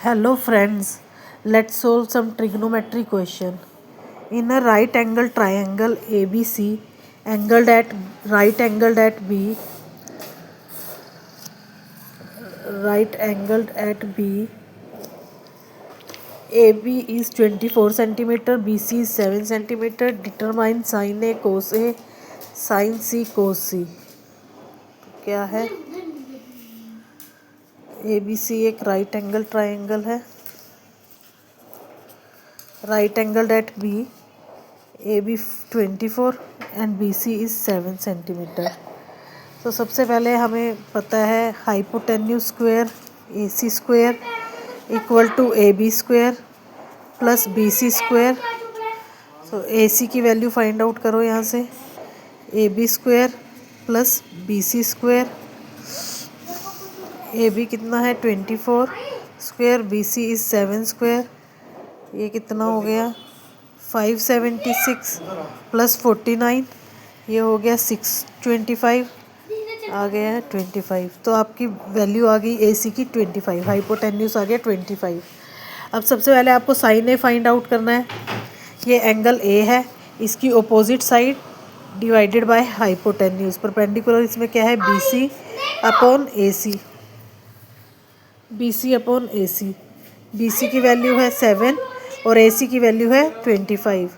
Hello friends, let's solve some trigonometry question. In a right angle triangle ABC, right angled at B, right angled at B, AB is 24 centimeter, BC is 7 centimeter. Determine sin A cos A, sin C cos C. क्या है? ABC एक right angle triangle है. Right angled at B, AB 24 and BC is 7 centimetre. तो सबसे पहले हमें पता है hypotenuse square AC square equal to AB square plus BC square. तो AC की वैल्यू फाइंड आउट करो यहाँ से. AB square plus BC square. AB कितना है 24 स्क्वायर, BC इज 7 स्क्वायर. ये कितना हो गया 576 प्लस 49, ये हो गया 625, आ गया है 25. तो आपकी वैल्यू आ गई AC की 25, हाइपोटेन्यूस आ गया 25. अब सबसे पहले आपको साइन ए फाइंड आउट करना है. ये एंगल A है, इसकी opposite side divided by hypotenuse. Perpendicular इसमें क्या है BC upon AC. BC upon AC. BC की वैल्यू है 7 और AC की वैल्यू है 25.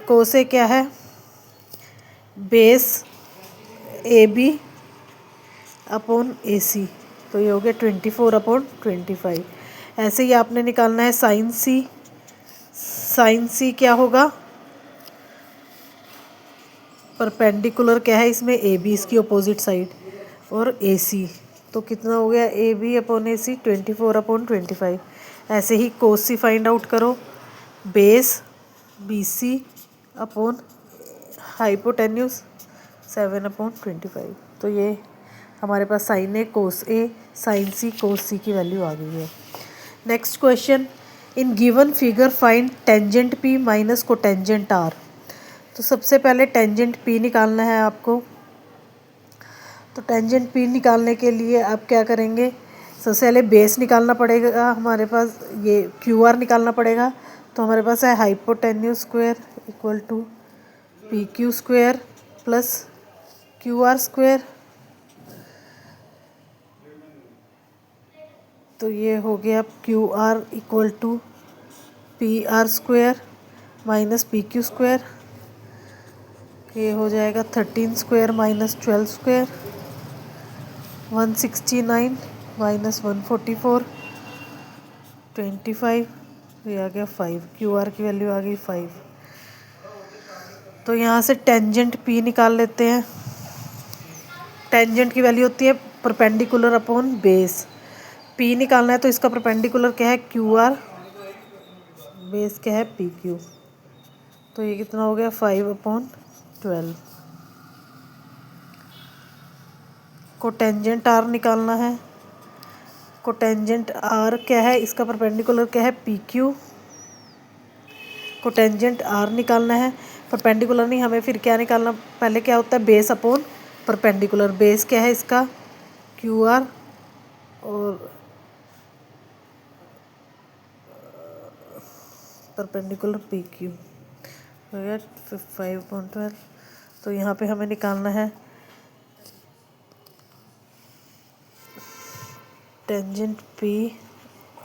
कोस ए क्या है बेस AB अपॉन AC. तो ये हो गया 24 अपॉन 25. ऐसे ही आपने निकालना है साइन C. साइन C क्या होगा परपेंडिकुलर क्या है इसमें AB, इसकी अपोजिट साइड, और AC. तो कितना हो गया AB अपॉन AC 24 अपॉन 25. ऐसे ही कोस C फाइंड आउट करो. Base BC upon hypotenuse 7 upon 25. तो ये हमारे पास sine A cos A sine C cos C की वैल्यू आ गई है. Next question. In given figure find tangent P minus cotangent R. तो सबसे पहले टेंजेंट P निकालना है आपको. तो टेंजेंट P निकालने के लिए आप क्या करेंगे, सबसे पहले बेस निकालना पड़ेगा. हमारे पास ये QR निकालना पड़ेगा. तो हमारे पास है hypotenuse square equal to PQ square plus QR square. तो ये हो गया QR equal to PR square minus PQ square. ये हो जाएगा 13 स्क्वायर माइनस 12 स्क्वायर. 169 माइनस 144 25. ये आ गया 5. QR की वैल्यू आ गई 5. तो यहाँ से टेंजेंट P निकाल लेते हैं. टेंजेंट की वैल्यू होती है परपेंडिकुलर अपॉन बेस. P निकालना है तो इसका परपेंडिकुलर क्या है QR, बेस क्या है PQ. तो ये कितना हो गया 5 अपॉन 12. कोटेंजेंट R निकालना है. कोटेंजेंट R क्या है, इसका परपेंडिकुलर क्या है PQ. कोटेंजेंट R निकालना है. परपेंडिकुलर नहीं, हमें फिर क्या निकालना, पहले क्या होता है बेस अपॉन परपेंडिकुलर. बेस क्या है इसका QR और परपेंडिकुलर PQ हो गया 5 अपॉन 12. तो यहाँ पे हमें निकालना है tangent P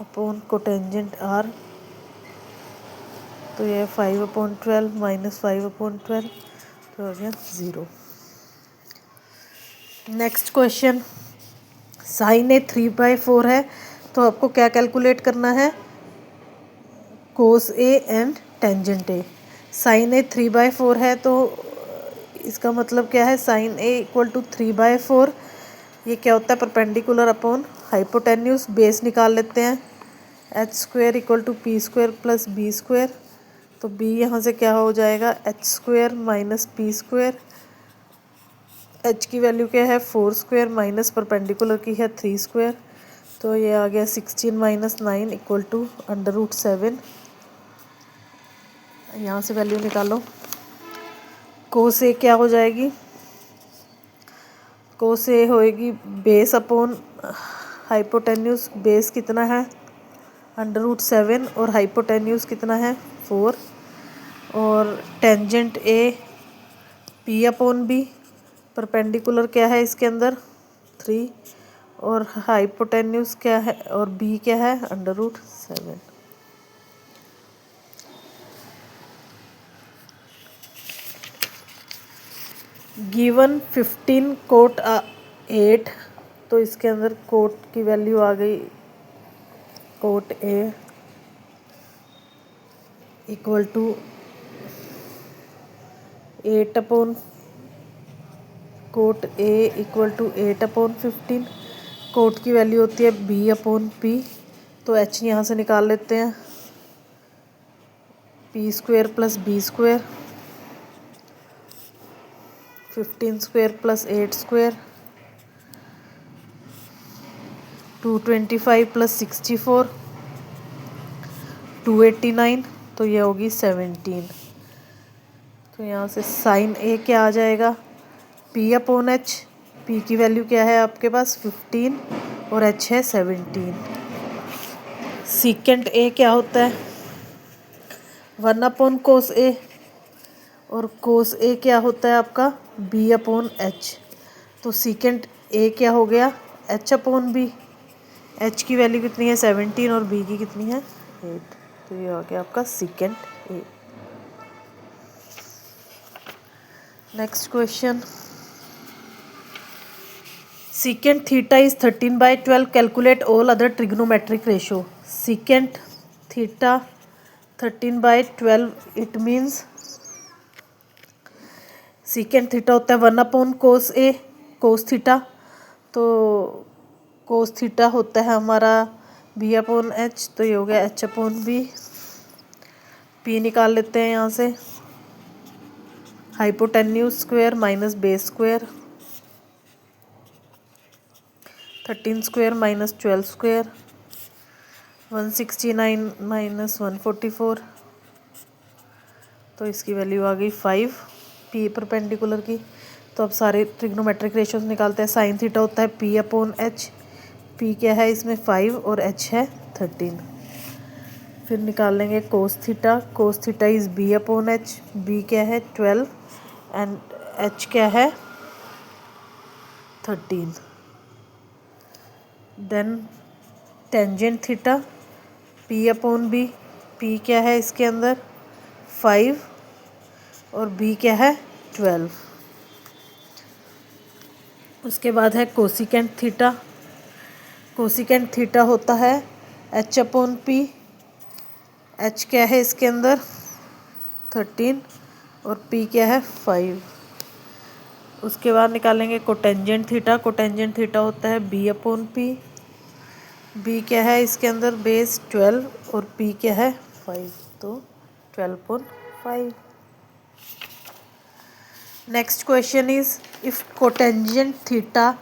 upon cotangent R. तो ये 5 अपॉन 12 माइनस 5 अपॉन 12. तो हो गया 0. Next question. साइन A 3/4 है. तो आपको क्या कैलकुलेट करना है cos A and tangent A. Sine A 3/4 है तो इसका मतलब क्या है साइन A इक्वल टू 3/4. ये क्या होता है परपेंडिकुलर अपॉन हाइपोटेन्यूस. बेस निकाल लेते हैं. H square equal to P square plus B square. तो B यहाँ से क्या हो जाएगा H square minus P square. H की वैल्यू क्या है 4 स्क्वायर माइनस परपेंडिकुलर की है 3 स्क्वायर. तो ये आ गया 16 माइनस 9 इक्वल टू √7. यहाँ से वैल्यू निकालो. कोस A क्या हो जाएगी, कोस ए होएगी बेस अपॉन हाइपोटेन्यूज। बेस कितना है √7 और हाइपोटेन्यूज कितना है 4। और tangent A P upon B. Perpendicular क्या है इसके अंदर 3 और हाइपोटेन्यूज क्या है और बी क्या है √7। गिवन 15 कोट 8, तो इसके अंदर कोट की वैल्यू आ गई cot A equal to 8 upon cot A equal to 8 upon 15। Cot की वैल्यू होती है बी अपॉन पी, तो एच यहाँ से निकाल लेते हैं। P square plus B square 15 square plus 8 square 225 plus 64 289, तो ये होगी 17। तो यहाँ से साइन ए क्या आ जाएगा पी अपॉन एच। पी की वैल्यू क्या है आपके पास 15 और एच है 17। सीकेंट ए क्या होता है 1 अपॉन कोस ए और कोस ए क्या होता है आपका बी अपॉन एच। तो सीकेंट ए क्या हो गया एच अपॉन बी। एच की वैल्यू कितनी है 17 और बी की कितनी है 8। तो ये हो गया आपका secant A. Next question secant theta is 13/12 calculate all other trigonometric ratio. Secant theta 13/12 it means secant theta होता है 1 अपॉन कोस ए कोस थीटा। तो कोस थीटा होता है हमारा बी अपॉन एच, तो ये हो गया एच अपॉन बी। पी निकाल लेते हैं यहाँ से hypotenuse square minus base square 13 square minus 12 square 169 minus 144, तो इसकी वैल्यू आ गई 5 पी परपेंडिकुलर की। तो अब सारे ट्रिग्नोमेट्रिक रेशियोज निकालते हैं। साइन थीटा होता है पी अपॉन एच। पी क्या है इसमें 5 और एच है 13। फिर निकाल लेंगे cos theta. Cos theta is B upon H. B क्या है 12 एंड एच क्या है 13। Then tangent theta P upon B. P क्या है इसके अंदर 5 और बी क्या है 12। उसके बाद है कोसिकेंट थीटा। कोसिकेंट थीटा होता है एच अपॉन पी। एच क्या है इसके अंदर 13 और पी क्या है 5। उसके बाद निकालेंगे कोटेंजेंट थीटा। कोटेंजेंट थीटा होता है बी अपॉन पी। बी क्या है इसके अंदर बेस 12 और पी क्या है 5, तो 12/5। Next question is if cotangent theta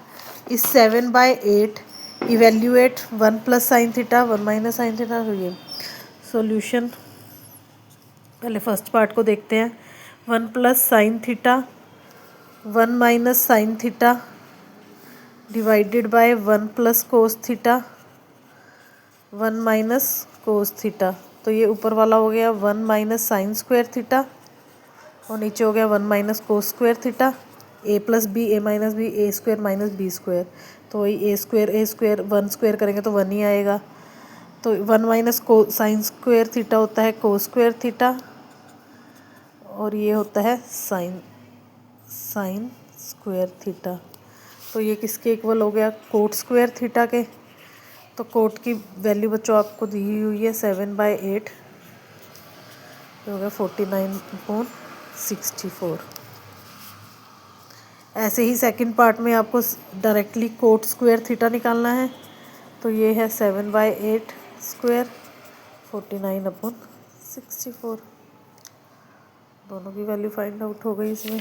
is 7/8 evaluate 1 plus sine theta 1 minus sine theta. ये सॉल्यूशन पहले फर्स्ट पार्ट को देखते हैं। 1 plus sine theta 1 minus sine theta divided by 1 plus cos theta 1 minus cos theta. तो ये ऊपर वाला हो गया 1 माइनस साइन स्क्वायर थीटा और नीचे हो गया 1 माइनस कोस स्क्वायर थीटा। ए प्लस बी ए माइनस बी ए स्क्वायर माइनस बी स्क्वायर, तो वही ए स्क्वायर 1 स्क्वायर करेंगे तो 1 ही आएगा। तो 1 माइनस को साइन स्क्वायर थीटा होता है कोस स्क्वायर थीटा और ये होता है साइन स्क्वायर थीटा। तो ये किसके इक्वल हो गया कोट स्क्वायर थीटा के। तो कोट की वैल्यू बच्चों आपको दी हुई है 7/8, हो गया 49/64। ऐसे ही सेकंड पार्ट में आपको डायरेक्टली कोट स्क्वायर थीटा निकालना है। तो ये है 7/8 स्क्वायर 49/64। दोनों की वैल्यू फाइंड आउट हो गई इसमें।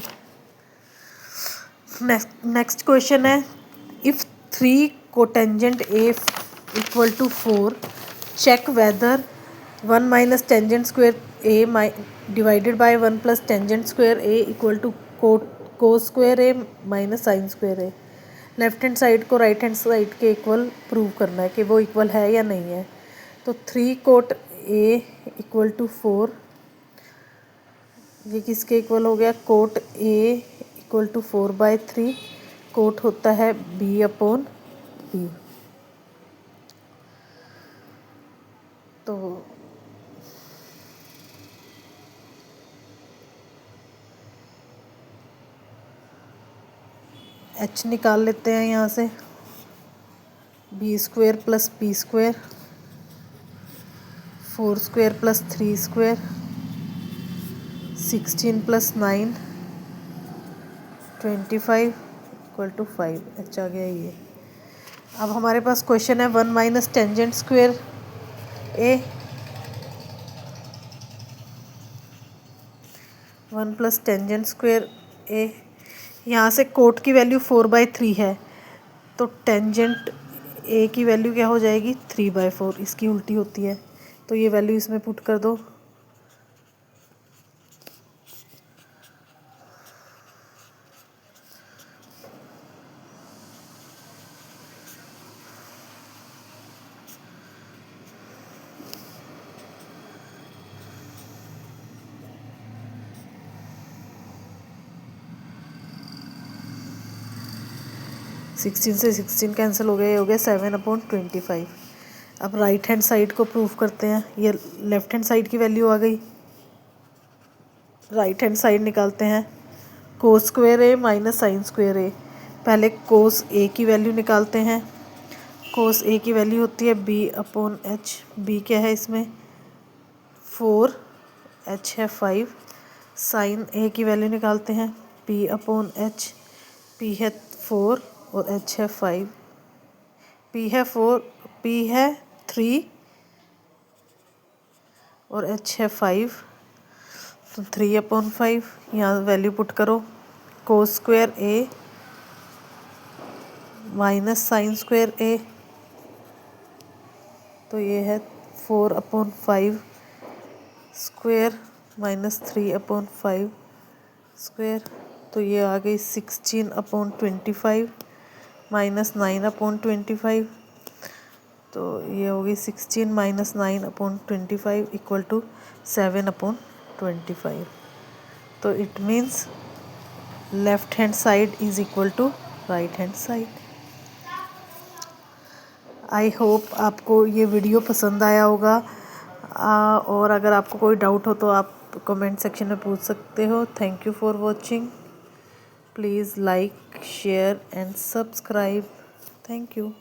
नेक्स्ट क्वेश्चन है if 3 cotangent A equal to 4 check whether 1 minus tangent square A divided by 1 plus tangent square A equal to cos square A minus sine square A. Left hand side को right hand side के equal prove करना है कि वो equal है या नहीं है। तो 3 कोट ए इक्वल टू 4, ये किसके इक्वल हो गया, cot A equal to 4/3, cot होता है बी अपॉन बी। तो एच निकाल लेते हैं यहाँ से, b² plus p², 4² plus 3², 16 plus 9, 25 equal to 5, H आ गया ये। अब हमारे पास क्वेश्चन है 1 minus tangent square A, 1 plus tangent square A. यहाँ से कोट की वैल्यू 4/3 है, तो टेंजेंट ए की वैल्यू क्या हो जाएगी, 3/4, इसकी उल्टी होती है। तो ये वैल्यू इसमें पुट कर दो, सिक्सटीन से 16 कैंसिल हो गया, ये हो गया 7/25। अब राइट हैंड साइड को प्रूव करते हैं। ये लेफ्ट हैंड साइड की वैल्यू आ गई, राइट हैंड साइड निकालते हैं। कोस स्क्वेयर ए माइनस साइन स्क्वेयर ए, पहले कोस ए की वैल्यू निकालते हैं। कोस ए की वैल्यू होती है b/h, b क्या है इसमें 4, h है 5। साइन ए की वैल्यू निकालते हैं, p/h, p है 4 और h है 5, p है 4, p है 3 और h है 5, तो 3/5। यहाँ वैल्यू पुट करो, कोस स्क्वेयर ए माइनस साइन स्क्वेयर ए, तो ये है 4/5 स्क्वेयर माइनस 3/5 स्क्वेयर, तो ये आ गई 16/25 माइनस 9/25, तो ये होगी 16 माइनस 9/25 इक्वल टू 7/25। तो it means left hand side is equal to right hand side. I hope आपको ये वीडियो पसंद आया होगा, और अगर आपको कोई डाउट हो तो आप कमेंट सेक्शन में पूछ सकते हो। Thank you for watching. Please like, share and subscribe. Thank you.